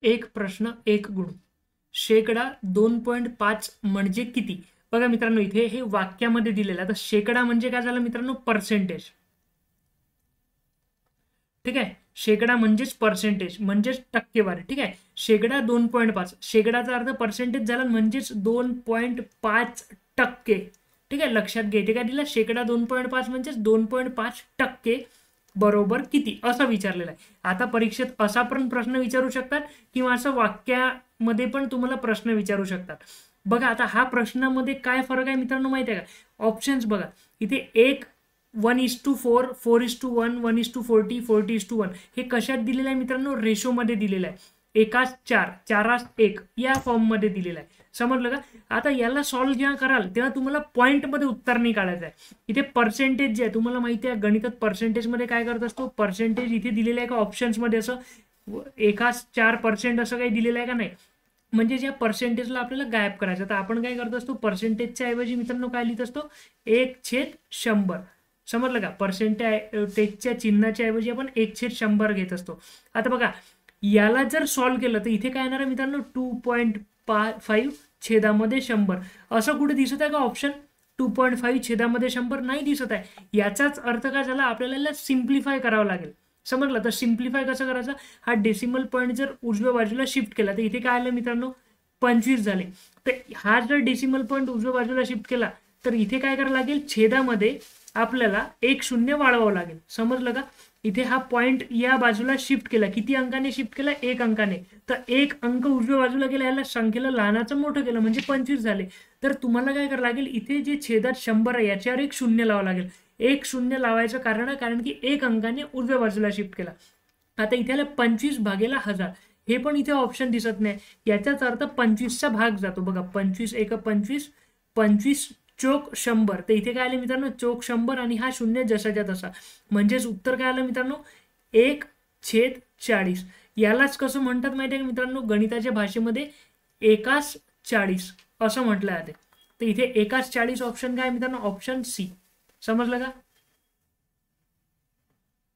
एक प्रश्न एक गुण. शेकडा 2.5 म्हणजे किती? बघा मित्रांनो, इथे हे वाक्यामध्ये दिलेलं आहे. आता शेकडा म्हणजे काय झालं मित्रांनो? पर्सेंटेज. ठीक आहे, शेकडा म्हणजेच पर्सेंटेज म्हणजेच टक्केवारी. ठीक आहे, शेकडा 2.5, शेकडाचा अर्थ पर्सेंटेज झाला म्हणजेच 2.5%. ठीक आहे, लक्षात घे. इथे काय दिलं? शेकडा 2.5 म्हणजेच 2.5% बरोबर किती, असं विचारलेलं आहे. आता परीक्षेत असा पण प्रश्न विचारू शकतात किंवा असं वाक्यामध्ये पण तुम्हाला प्रश्न विचारू शकतात. बघा आता हा प्रश्नामध्ये काय फरक आहे मित्रांनो माहिती आहे का? ऑप्शन्स बघा, इथे 1:4, 4:1, 1:40, 40:1 हे कशात दिलेलं आहे मित्रांनो? रेशोमध्ये दिलेलं आहे. 1:4, 4:1 या फॉर्ममध्ये दिलेलं आहे. समजलं का? आता याला सॉल्व्ह जेव्हा कराल तेव्हा तुम्हाला पॉईंटमध्ये उत्तर नाही काढायचं आहे. इथे पर्सेंटेज जे आहे, तुम्हाला माहिती आहे गणितात पर्सेंटेजमध्ये काय करत असतो? पर्सेंटेज इथे दिलेलं आहे का ऑप्शन्समध्ये? असं 1:4% असं काही दिलेलं आहे का? नाही. म्हणजे ज्या पर्सेंटेजला आपल्याला गायब करायचं, तर आपण काय करत असतो? पर्सेंटेजच्या ऐवजी मित्रांनो काय लिहित असतो? 1/100. समजलं का? पर्सेंटेजच्या चिन्हाच्या ऐवजी आपण 1/100 घेत असतो. आता बघा, याला जर सॉल्व्ह केलं तर इथे काय येणार आहे मित्रांनो? 2.5 छेदामध्ये 100. असं कुठे दिसत आहे का ऑप्शन? 2.5 छेदामध्ये 100 नाही दिसत आहे. याचाच अर्थ काय झाला? आपल्याला सिम्प्लिफाय करावं लागेल. समजलं? तर सिम्प्लिफाय कसं करायचं? हा डेसिमल पॉईंट जर उजव्या बाजूला शिफ्ट केला तर इथे काय आलं मित्रांनो? 25 झाले. तर हा जर डेसिमल पॉईंट उजव्या बाजूला शिफ्ट केला तर इथे काय करावं लागेल? छेदामध्ये आपल्याला 1 शून्य वाढवावं लागेल. समजलं का? इथे हा पॉईंट या बाजूला शिफ्ट केला. किती अंकाने शिफ्ट केला? 1 अंकाने. तर 1 अंक उजव्या बाजूला गेला, याला संख्येला लहानाचं मोठं केलं म्हणजे 25 झाले. तर तुम्हाला काय करावं लागेल? इथे जे छेदात 100 आहे याच्यावर 1 शून्य लावावं लागेल. 1 शून्य लावायचं कारण आहे कारण की 1 अंकाने उजव्या बाजूला शिफ्ट केला. आता इथे 25/1000 हे पण इथे ऑप्शन दिसत नाही. याचाच अर्थ 25चा भाग जातो. बघा, 25 1 25, 25 चोक 100. तर इथे काय आलं मित्रांनो? चोक 100 आणि हा शून्य जसाच्या तसा. म्हणजेच उत्तर काय आलं मित्रांनो? 1/40. यालाच कसं म्हणतात माहिती आहे का मित्रांनो? गणिताच्या भाषेमध्ये 1:40 असं म्हटलं जाते. तर इथे 1:40 ऑप्शन काय मित्रांनो? Option C. समजलं का?